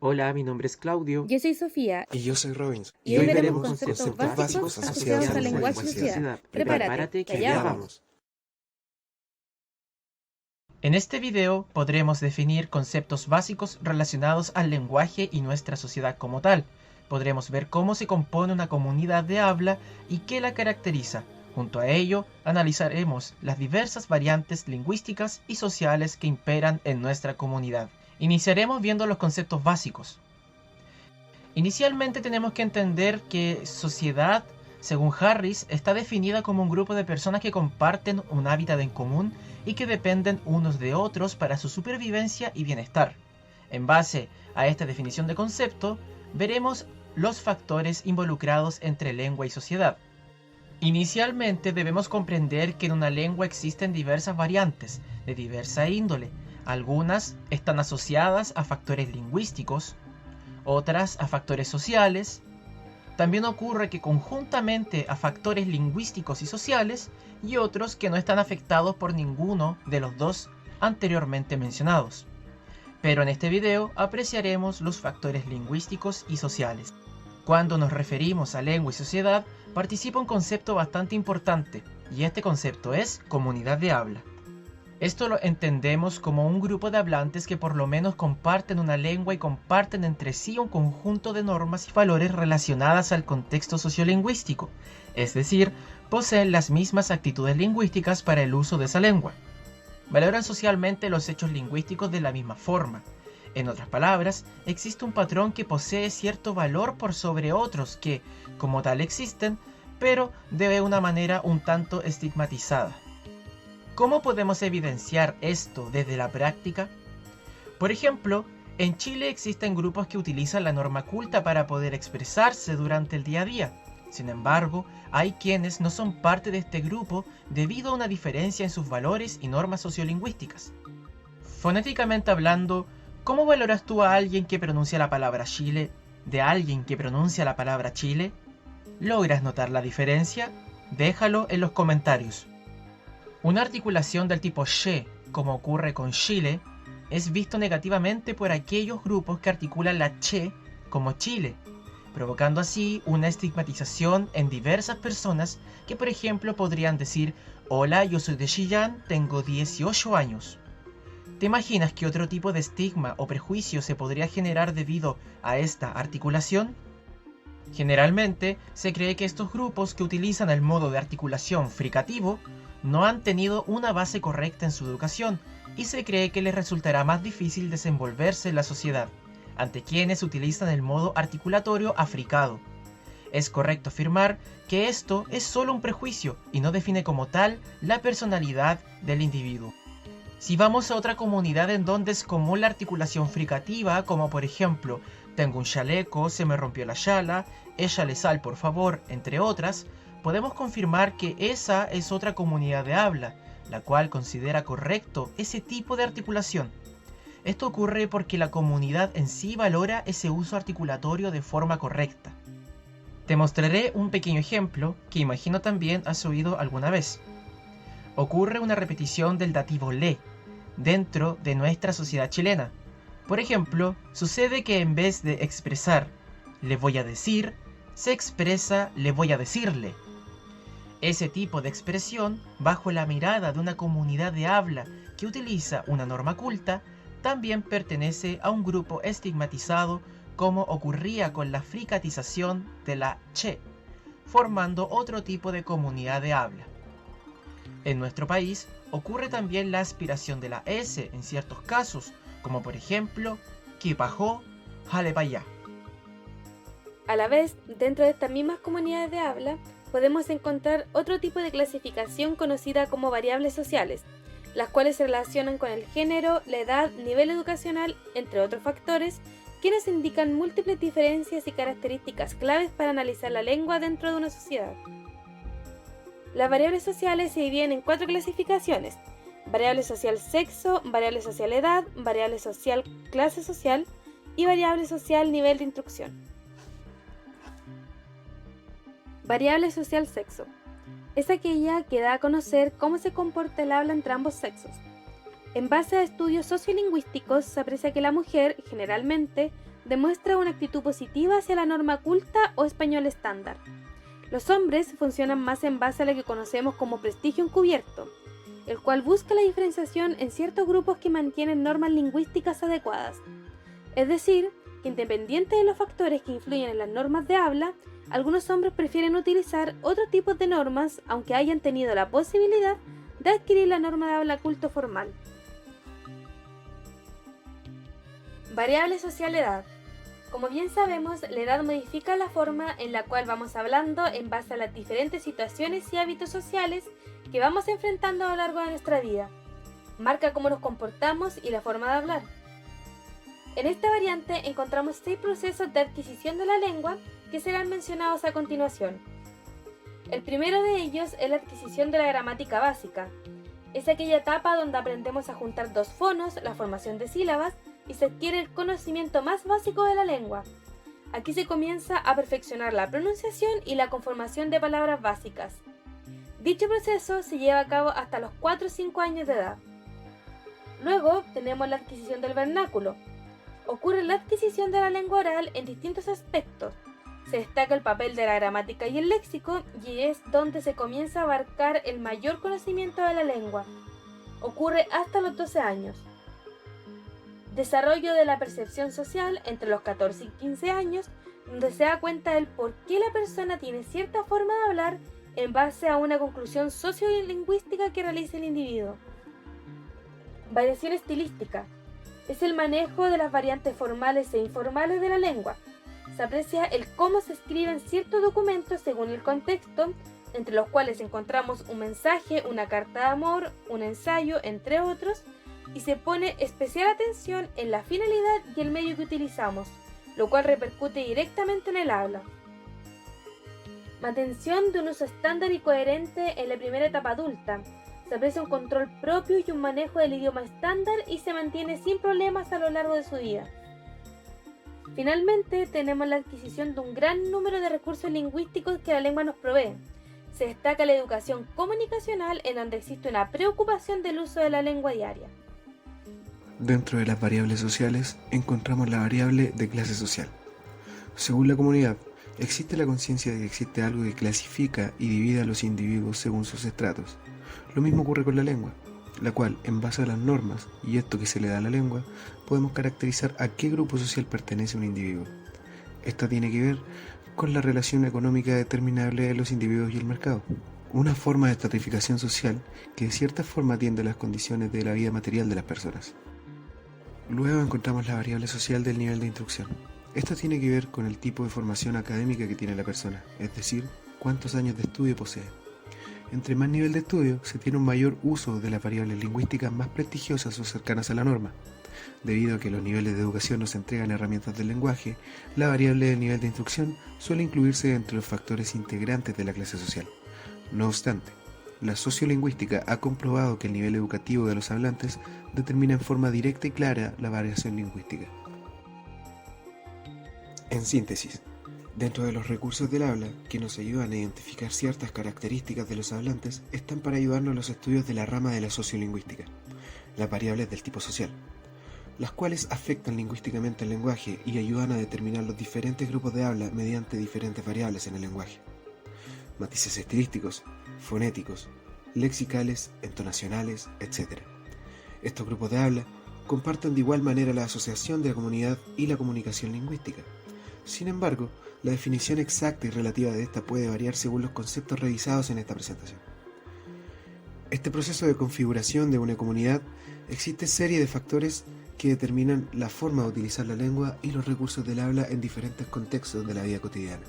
Hola, mi nombre es Claudio Yo soy Sofía Y yo soy Robbins. y hoy veremos conceptos básicos asociados al lenguaje y sociedad. Prepárate, que allá vamos. En este video podremos definir conceptos básicos relacionados al lenguaje y nuestra sociedad como tal. Podremos ver cómo se compone una comunidad de habla y qué la caracteriza. Junto a ello, analizaremos las diversas variantes lingüísticas y sociales que imperan en nuestra comunidad. Iniciaremos viendo los conceptos básicos. Inicialmente tenemos que entender que sociedad, según Harris, está definida como un grupo de personas que comparten un hábitat en común y que dependen unos de otros para su supervivencia y bienestar. En base a esta definición de concepto, veremos los factores involucrados entre lengua y sociedad. Inicialmente debemos comprender que en una lengua existen diversas variantes, de diversa índole. Algunas están asociadas a factores lingüísticos, otras a factores sociales. También ocurre que conjuntamente a factores lingüísticos y sociales y otros que no están afectados por ninguno de los dos anteriormente mencionados. Pero en este video apreciaremos los factores lingüísticos y sociales. Cuando nos referimos a lengua y sociedad, participa un concepto bastante importante, y este concepto es comunidad de habla. Esto lo entendemos como un grupo de hablantes que por lo menos comparten una lengua y comparten entre sí un conjunto de normas y valores relacionadas al contexto sociolingüístico, es decir, poseen las mismas actitudes lingüísticas para el uso de esa lengua. Valoran socialmente los hechos lingüísticos de la misma forma. En otras palabras, existe un patrón que posee cierto valor por sobre otros que, como tal, existen, pero de una manera un tanto estigmatizada. ¿Cómo podemos evidenciar esto desde la práctica? Por ejemplo, en Chile existen grupos que utilizan la norma culta para poder expresarse durante el día a día. Sin embargo, hay quienes no son parte de este grupo debido a una diferencia en sus valores y normas sociolingüísticas. Fonéticamente hablando, ¿cómo valoras tú a alguien que pronuncia la palabra Chile de alguien que pronuncia la palabra Chile? ¿Logras notar la diferencia? Déjalo en los comentarios. Una articulación del tipo she, como ocurre con Chile, es visto negativamente por aquellos grupos que articulan la che como Chile, provocando así una estigmatización en diversas personas que, por ejemplo, podrían decir: hola, yo soy de Chillán, tengo 18 años. ¿Te imaginas qué otro tipo de estigma o prejuicio se podría generar debido a esta articulación? Generalmente se cree que estos grupos que utilizan el modo de articulación fricativo no han tenido una base correcta en su educación y se cree que les resultará más difícil desenvolverse en la sociedad, ante quienes utilizan el modo articulatorio africado. Es correcto afirmar que esto es solo un prejuicio y no define como tal la personalidad del individuo. Si vamos a otra comunidad en donde es común la articulación fricativa, como por ejemplo, tengo un chaleco, se me rompió la chala, échale sal por favor, entre otras, podemos confirmar que esa es otra comunidad de habla, la cual considera correcto ese tipo de articulación. Esto ocurre porque la comunidad en sí valora ese uso articulatorio de forma correcta. Te mostraré un pequeño ejemplo que imagino también has oído alguna vez. Ocurre una repetición del dativo le dentro de nuestra sociedad chilena. Por ejemplo, sucede que en vez de expresar le voy a decir, se expresa le voy a decirle. Ese tipo de expresión, bajo la mirada de una comunidad de habla que utiliza una norma culta, también pertenece a un grupo estigmatizado, como ocurría con la fricatización de la che, formando otro tipo de comunidad de habla. En nuestro país ocurre también la aspiración de la S en ciertos casos, como por ejemplo, Kipajó, jale pa' allá. A la vez, dentro de estas mismas comunidades de habla, podemos encontrar otro tipo de clasificación conocida como variables sociales, las cuales se relacionan con el género, la edad, nivel educacional, entre otros factores, quienes indican múltiples diferencias y características claves para analizar la lengua dentro de una sociedad. Las variables sociales se dividen en 4 clasificaciones: variable social sexo, variable social edad, variable social clase social y variable social nivel de instrucción. Variable social sexo es aquella que da a conocer cómo se comporta el habla entre ambos sexos. En base a estudios sociolingüísticos se aprecia que la mujer, generalmente, demuestra una actitud positiva hacia la norma culta o español estándar. Los hombres funcionan más en base a lo que conocemos como prestigio encubierto, el cual busca la diferenciación en ciertos grupos que mantienen normas lingüísticas adecuadas. Es decir, que independiente de los factores que influyen en las normas de habla, algunos hombres prefieren utilizar otro tipo de normas aunque hayan tenido la posibilidad de adquirir la norma de habla culto formal. Variable social edad. Como bien sabemos, la edad modifica la forma en la cual vamos hablando en base a las diferentes situaciones y hábitos sociales que vamos enfrentando a lo largo de nuestra vida. Marca cómo nos comportamos y la forma de hablar. En esta variante encontramos 6 procesos de adquisición de la lengua que serán mencionados a continuación. El primero de ellos es la adquisición de la gramática básica. Es aquella etapa donde aprendemos a juntar dos fonos, la formación de sílabas, y se adquiere el conocimiento más básico de la lengua. Aquí se comienza a perfeccionar la pronunciación y la conformación de palabras básicas. Dicho proceso se lleva a cabo hasta los 4 o 5 años de edad. Luego tenemos la adquisición del vernáculo. Ocurre la adquisición de la lengua oral en distintos aspectos. Se destaca el papel de la gramática y el léxico, y es donde se comienza a abarcar el mayor conocimiento de la lengua. Ocurre hasta los 12 años. Desarrollo de la percepción social entre los 14 y 15 años, donde se da cuenta del por qué la persona tiene cierta forma de hablar en base a una conclusión sociolingüística que realiza el individuo. Variación estilística. Es el manejo de las variantes formales e informales de la lengua. Se aprecia el cómo se escriben ciertos documentos según el contexto, entre los cuales encontramos un mensaje, una carta de amor, un ensayo, entre otros, y se pone especial atención en la finalidad y el medio que utilizamos, lo cual repercute directamente en el habla. Mantención de un uso estándar y coherente en la primera etapa adulta. Se aprecia un control propio y un manejo del idioma estándar y se mantiene sin problemas a lo largo de su vida. Finalmente, tenemos la adquisición de un gran número de recursos lingüísticos que la lengua nos provee. Se destaca la educación comunicacional, en donde existe una preocupación del uso de la lengua diaria. Dentro de las variables sociales encontramos la variable de clase social. Según la comunidad, existe la conciencia de que existe algo que clasifica y divide a los individuos según sus estratos. Lo mismo ocurre con la lengua, la cual, en base a las normas y esto que se le da a la lengua, podemos caracterizar a qué grupo social pertenece un individuo. Esta tiene que ver con la relación económica determinable de los individuos y el mercado. Una forma de estratificación social que de cierta forma atiende a las condiciones de la vida material de las personas. Luego encontramos la variable social del nivel de instrucción. Esto tiene que ver con el tipo de formación académica que tiene la persona, es decir, cuántos años de estudio posee. Entre más nivel de estudio, se tiene un mayor uso de las variables lingüísticas más prestigiosas o cercanas a la norma. Debido a que los niveles de educación nos entregan herramientas del lenguaje, la variable del nivel de instrucción suele incluirse entre los factores integrantes de la clase social. No obstante, la sociolingüística ha comprobado que el nivel educativo de los hablantes determina en forma directa y clara la variación lingüística. En síntesis, dentro de los recursos del habla que nos ayudan a identificar ciertas características de los hablantes están para ayudarnos los estudios de la rama de la sociolingüística, las variables del tipo social, las cuales afectan lingüísticamente el lenguaje y ayudan a determinar los diferentes grupos de habla mediante diferentes variables en el lenguaje. Matices estilísticos, fonéticos, lexicales, entonacionales, etc. Estos grupos de habla comparten de igual manera la asociación de la comunidad y la comunicación lingüística. Sin embargo, la definición exacta y relativa de esta puede variar según los conceptos revisados en esta presentación. Este proceso de configuración de una comunidad existe serie de factores que determinan la forma de utilizar la lengua y los recursos del habla en diferentes contextos de la vida cotidiana.